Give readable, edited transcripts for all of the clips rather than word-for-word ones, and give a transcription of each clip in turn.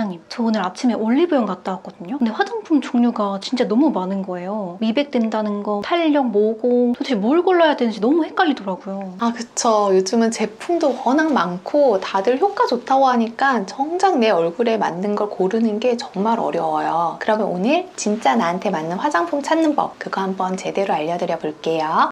원장님, 저 오늘 아침에 올리브영 갔다 왔거든요. 근데 화장품 종류가 진짜 너무 많은 거예요. 미백된다는 거, 탄력, 모공, 도대체 뭘 골라야 되는지 너무 헷갈리더라고요. 아, 그쵸. 요즘은 제품도 워낙 많고 다들 효과 좋다고 하니까 정작 내 얼굴에 맞는 걸 고르는 게 정말 어려워요. 그러면 오늘 진짜 나한테 맞는 화장품 찾는 법, 그거 한번 제대로 알려드려 볼게요.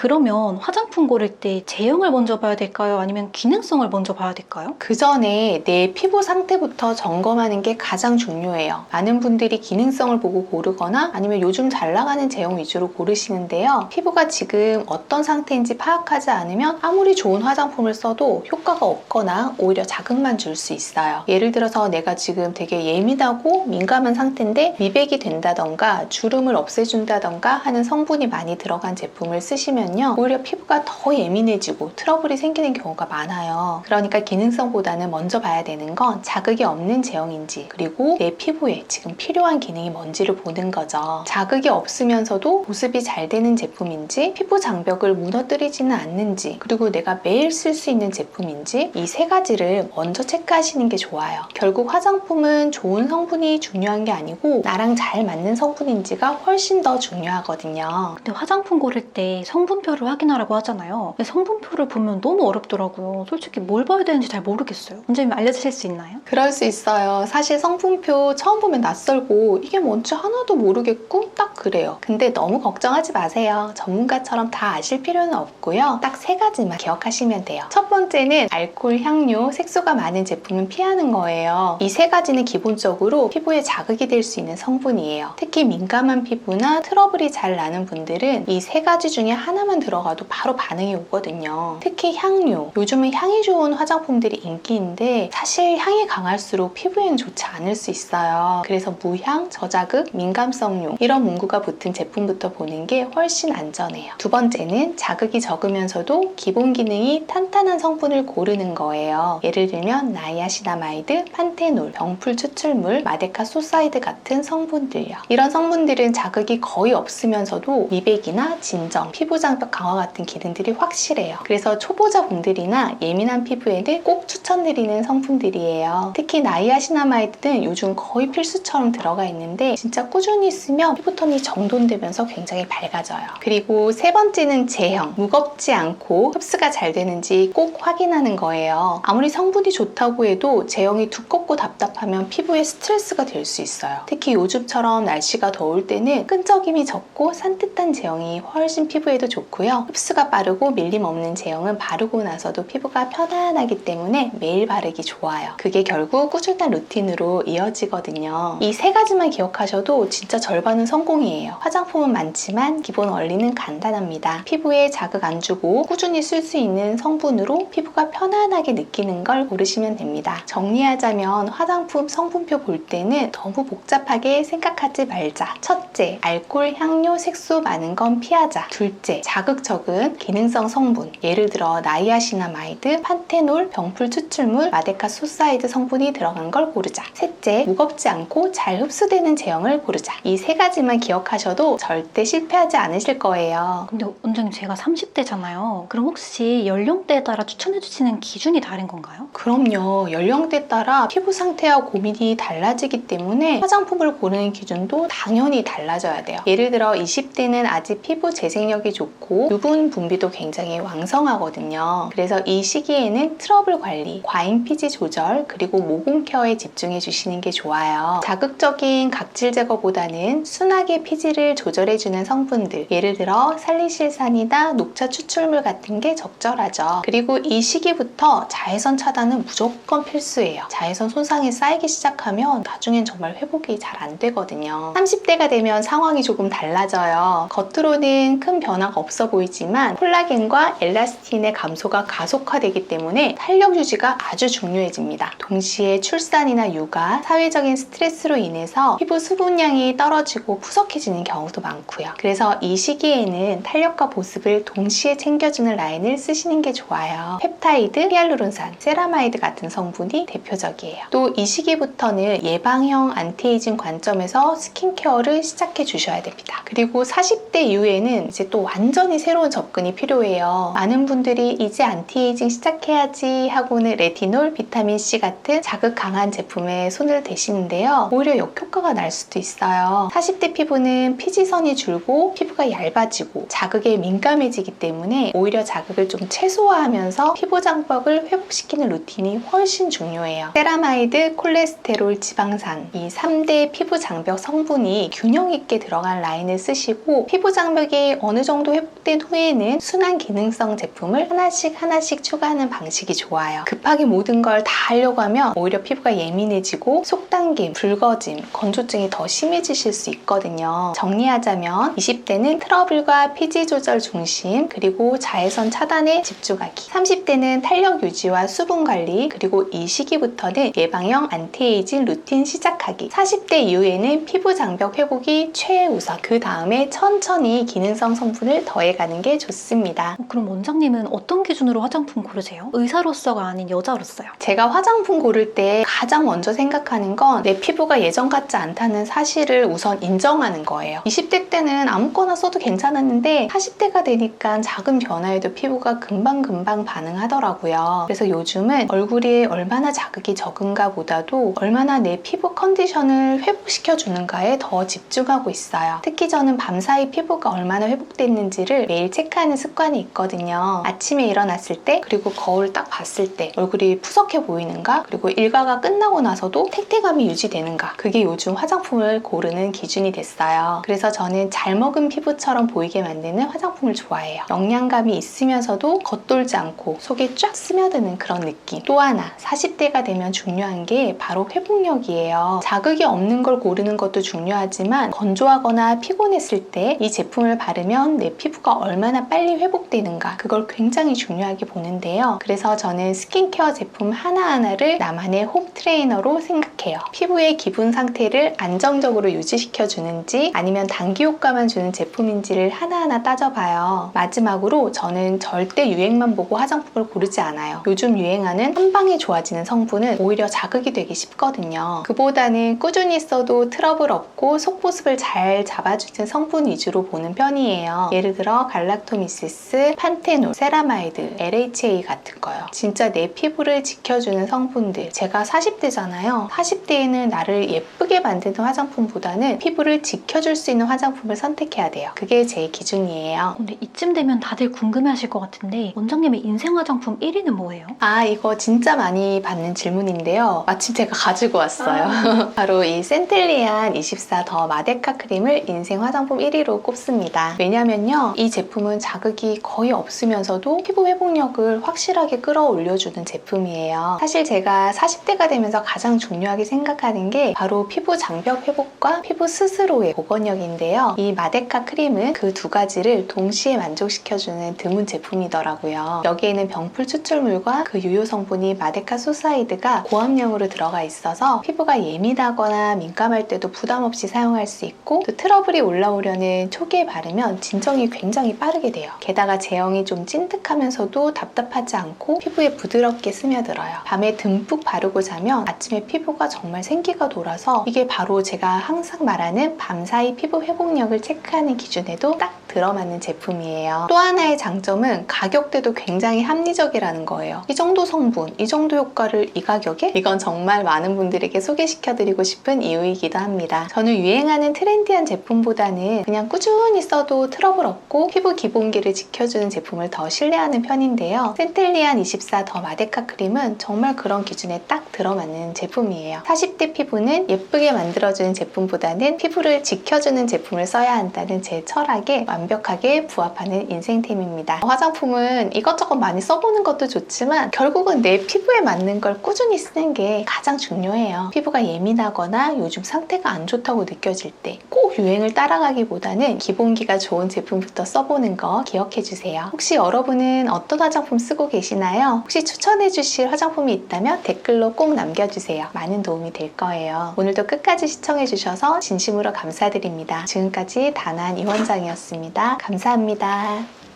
그러면 화장품 고를 때 제형을 먼저 봐야 될까요? 아니면 기능성을 먼저 봐야 될까요? 그 전에 내 피부 상태부터 점검하는 게 가장 중요해요. 많은 분들이 기능성을 보고 고르거나 아니면 요즘 잘 나가는 제형 위주로 고르시는데요. 피부가 지금 어떤 상태인지 파악하지 않으면 아무리 좋은 화장품을 써도 효과가 없거나 오히려 자극만 줄 수 있어요. 예를 들어서 내가 지금 되게 예민하고 민감한 상태인데 미백이 된다던가 주름을 없애준다던가 하는 성분이 많이 들어간 제품을 쓰시면 오히려 피부가 더 예민해지고 트러블이 생기는 경우가 많아요. 그러니까 기능성보다는 먼저 봐야 되는 건 자극이 없는 제형인지, 그리고 내 피부에 지금 필요한 기능이 뭔지를 보는 거죠. 자극이 없으면서도 보습이 잘 되는 제품인지, 피부 장벽을 무너뜨리지는 않는지, 그리고 내가 매일 쓸 수 있는 제품인지, 이 세 가지를 먼저 체크하시는 게 좋아요. 결국 화장품은 좋은 성분이 중요한 게 아니고 나랑 잘 맞는 성분인지가 훨씬 더 중요하거든요. 근데 화장품 고를 때 성분표를 확인하라고 하잖아요. 근데 성분표를 보면 너무 어렵더라고요. 솔직히 뭘 봐야 되는지 잘 모르겠어요. 원장님 알려주실 수 있나요? 그럴 수 있어요. 사실 성분표 처음 보면 낯설고 이게 뭔지 하나도 모르겠고 딱 그래요. 근데 너무 걱정하지 마세요. 전문가처럼 다 아실 필요는 없고요. 딱 세 가지만 기억하시면 돼요. 첫 번째는 알코올, 향료, 색소가 많은 제품은 피하는 거예요. 이 세 가지는 기본적으로 피부에 자극이 될 수 있는 성분이에요. 특히 민감한 피부나 트러블이 잘 나는 분들은 이 세 가지 중에 하나만 들어가도 바로 반응이 오거든요. 특히 향료. 요즘은 향이 좋은 화장품들이 인기인데 사실 향이 강할수록 피부에는 좋지 않을 수 있어요. 그래서 무향, 저자극, 민감성용 이런 문구가 붙은 제품부터 보는 게 훨씬 안전해요. 두 번째는 자극이 적으면서도 기본 기능이 탄탄한 성분을 고르는 거예요. 예를 들면 나이아시나마이드, 판테놀, 병풀 추출물, 마데카 소사이드 같은 성분들요. 이런 성분들은 자극이 거의 없으면서도 미백이나 진정, 피부 장벽 강화 같은 기능들이 확실해요. 그래서 초보자분들이나 예민한 피부에는 꼭 추천드리는 성분들이에요. 특히 나이아시나마이드는 요즘 거의 필수처럼 들어가 있는데 진짜 꾸준히 쓰면 피부톤이 정돈되면서 굉장히 밝아져요. 그리고 세 번째는 제형. 무겁지 않고 흡수가 잘 되는지 꼭 확인하는 거예요. 아무리 성분이 좋다고 해도 제형이 두껍고 답답하면 피부에 스트레스가 될 수 있어요. 특히 요즘처럼 날씨가 더울 때는 끈적임이 적고 산뜻한 제형이 훨씬 피부에도 좋고요. 흡수가 빠르고 밀림 없는 제형은 바르고 나서도 피부가 편안하기 때문에 매일 바르기 좋아요. 그게 결국 꾸준한 루틴으로 이어지거든요. 이 세 가지만 기억하셔도 진짜 절반은 성공이에요. 화장품은 많지만 기본 원리는 간단합니다. 피부에 자극 안 주고 꾸준히 쓸 수 있는 성분으로 피부가 편안하게 느끼는 걸 고르시면 됩니다. 정리하자면 화장품 성분표 볼 때는 너무 복잡하게 생각하지 말자. 첫째, 알코올, 향료, 색소 많은 건 피하자. 둘째, 자극 적은 기능성 성분, 예를 들어 나이아시나마이드, 판테놀, 병풀 추출물, 마데카 소사이드 성분이 들어간 걸 고르자. 셋째, 무겁지 않고 잘 흡수되는 제형을 고르자. 이 세 가지만 기억하셔도 절대 실패하지 않으실 거예요. 근데 원장님 제가 30대잖아요. 그럼 혹시 연령대에 따라 추천해 주시는 기준이 다른 건가요? 그럼요. 연령대 따라 피부 상태와 고민이 달라지기 때문에 화장품을 고르는 기준도 당연히 달라져야 돼요. 예를 들어 20대는 아직 피부 재생력이 좋고 유분 분비도 굉장히 왕성하거든요. 그래서 이 시기에는 트러블 관리, 과잉 피지 조절, 그리고 모공 케어에 집중해 주시는 게 좋아요. 자극적인 각질 제거보다는 순하게 피지를 조절해주는 성분들, 예를 들어 살리실산이나 녹차 추출물 같은 게 적절하죠. 그리고 이 시기부터 자외선 차단은 무조건 필수예요. 자외선 손상이 쌓이기 시작하면 나중엔 정말 회복이 잘 안 되거든요. 30대가 되면 상황이 조금 달라져요. 겉으로는 큰 변화가 없어 보이지만 콜라겐과 엘라스틴의 감소가 가속화되기 때문에 탄력 유지가 아주 중요해집니다. 동시에 출산이나 육아, 사회적인 스트레스로 인해서 피부 수분량이 떨어지고 푸석해지는 경우도 많고요. 그래서 이 시기에는 탄력과 보습을 동시에 챙겨주는 라인을 쓰시는 게 좋아요. 펩타이드, 히알루론산, 세라마이드 같은 성분이 대표적이에요. 또 이 시기부터는 예방형 안티에이징 관점에서 스킨케어를 시작해 주셔야 됩니다. 그리고 40대 이후에는 이제 또 완전 완전히 새로운 접근이 필요해요. 많은 분들이 이제 안티에이징 시작해야지 하고는 레티놀, 비타민C 같은 자극 강한 제품에 손을 대시는데요. 오히려 역효과가 날 수도 있어요. 40대 피부는 피지선이 줄고 피부가 얇아지고 자극에 민감해지기 때문에 오히려 자극을 좀 최소화하면서 피부 장벽을 회복시키는 루틴이 훨씬 중요해요. 세라마이드, 콜레스테롤, 지방산 이 3대 피부 장벽 성분이 균형 있게 들어간 라인을 쓰시고 피부 장벽이 어느 정도 회복된 후에는 순한 기능성 제품을 하나씩 추가하는 방식이 좋아요. 급하게 모든 걸 다 하려고 하면 오히려 피부가 예민해지고 속당김, 붉어짐, 건조증이 더 심해지실 수 있거든요. 정리하자면 20대는 트러블과 피지 조절 중심 그리고 자외선 차단에 집중하기, 30대는 탄력 유지와 수분 관리 그리고 이 시기부터는 예방형 안티에이징 루틴 시작하기, 40대 이후에는 피부 장벽 회복이 최우선, 그 다음에 천천히 기능성 성분을 더해가는 게 좋습니다. 그럼 원장님은 어떤 기준으로 화장품 고르세요? 의사로서가 아닌 여자로서요. 제가 화장품 고를 때 가장 먼저 생각하는 건 내 피부가 예전 같지 않다는 사실을 우선 인정하는 거예요. 20대 때는 아무거나 써도 괜찮았는데 40대가 되니까 작은 변화에도 피부가 금방금방 반응하더라고요. 그래서 요즘은 얼굴에 얼마나 자극이 적은가 보다도 얼마나 내 피부 컨디션을 회복시켜주는가에 더 집중하고 있어요. 특히 저는 밤사이 피부가 얼마나 회복됐는지를 매일 체크하는 습관이 있거든요. 아침에 일어났을 때 그리고 거울 딱 봤을 때 얼굴이 푸석해 보이는가, 그리고 일과가 끝나고 나서도 탱탱함이 유지되는가, 그게 요즘 화장품을 고르는 기준이 됐어요. 그래서 저는 잘 먹은 피부처럼 보이게 만드는 화장품을 좋아해요. 영양감이 있으면서도 겉돌지 않고 속에 쫙 스며드는 그런 느낌. 또 하나 40대가 되면 중요한 게 바로 회복력이에요. 자극이 없는 걸 고르는 것도 중요하지만 건조하거나 피곤했을 때 이 제품을 바르면 내 피부가 얼마나 빨리 회복되는가, 그걸 굉장히 중요하게 보는데요. 그래서 저는 스킨케어 제품 하나하나를 나만의 홈 트레이너로 생각해요. 피부의 기분 상태를 안정적으로 유지시켜주는지 아니면 단기 효과만 주는 제품인지를 하나하나 따져봐요. 마지막으로 저는 절대 유행만 보고 화장품을 고르지 않아요. 요즘 유행하는 한 방에 좋아지는 성분은 오히려 자극이 되기 쉽거든요. 그보다는 꾸준히 써도 트러블 없고 속보습을 잘 잡아주는 성분 위주로 보는 편이에요. 예를 들어 갈락토미시스, 판테놀, 세라마이드, LHA 같은 거요. 진짜 내 피부를 지켜주는 성분들. 제가 40대잖아요. 40대에는 나를 예쁘게 만드는 화장품보다는 피부를 지켜줄 수 있는 화장품을 선택해야 돼요. 그게 제 기준이에요. 근데 이쯤 되면 다들 궁금해하실 것 같은데 원장님의 인생 화장품 1위는 뭐예요? 이거 진짜 많이 받는 질문인데요. 마침 제가 가지고 왔어요. 바로 이 센텔리안 24 더 마데카 크림을 인생 화장품 1위로 꼽습니다. 왜냐면요, 이 제품은 자극이 거의 없으면서도 피부 회복력을 확실하게 끌어올려주는 제품이에요. 사실 제가 40대가 되면서 가장 중요하게 생각하는 게 바로 피부 장벽 회복과 피부 스스로의 복원력인데요. 이 마데카 크림은 그 두 가지를 동시에 만족시켜주는 드문 제품이더라고요. 여기에는 병풀 추출물과 그 유효 성분이 마데카 소사이드가 고함량으로 들어가 있어서 피부가 예민하거나 민감할 때도 부담 없이 사용할 수 있고, 또 트러블이 올라오려는 초기에 바르면 진정이 굉장히 빠르게 돼요. 게다가 제형이 좀 찐득하면서도 답답하지 않고 피부에 부드럽게 스며들어요. 밤에 듬뿍 바르고 자면 아침에 피부가 정말 생기가 돌아서 이게 바로 제가 항상 말하는 밤사이 피부 회복력을 체크하는 기준에도 딱 들어맞는 제품이에요. 또 하나의 장점은 가격대도 굉장히 합리적이라는 거예요. 이 정도 성분, 이 정도 효과를 이 가격에? 이건 정말 많은 분들에게 소개시켜드리고 싶은 이유이기도 합니다. 저는 유행하는 트렌디한 제품보다는 그냥 꾸준히 써도 트러블 없고 피부 기본기를 지켜주는 제품을 더 신뢰하는 편인데요. 센텔리안 24 더 마데카 크림은 정말 그런 기준에 딱 들어맞는 제품이에요. 40대 피부는 예쁘게 만들어주는 제품보다는 피부를 지켜주는 제품을 써야 한다는 제 철학에 완벽하게 부합하는 인생템입니다. 화장품은 이것저것 많이 써보는 것도 좋지만 결국은 내 피부에 맞는 걸 꾸준히 쓰는 게 가장 중요해요. 피부가 예민하거나 요즘 상태가 안 좋다고 느껴질 때 꼭 유행을 따라가기보다는 기본기가 좋은 제품부터 써보는 거 기억해주세요. 혹시 여러분은 어떤 화장품 쓰고 계시나요? 혹시 추천해주실 화장품이 있다면 댓글로 꼭 남겨주세요. 많은 도움이 될 거예요. 오늘도 끝까지 시청해주셔서 진심으로 감사드립니다. 지금까지 다난 이원장이었습니다. 감사합니다.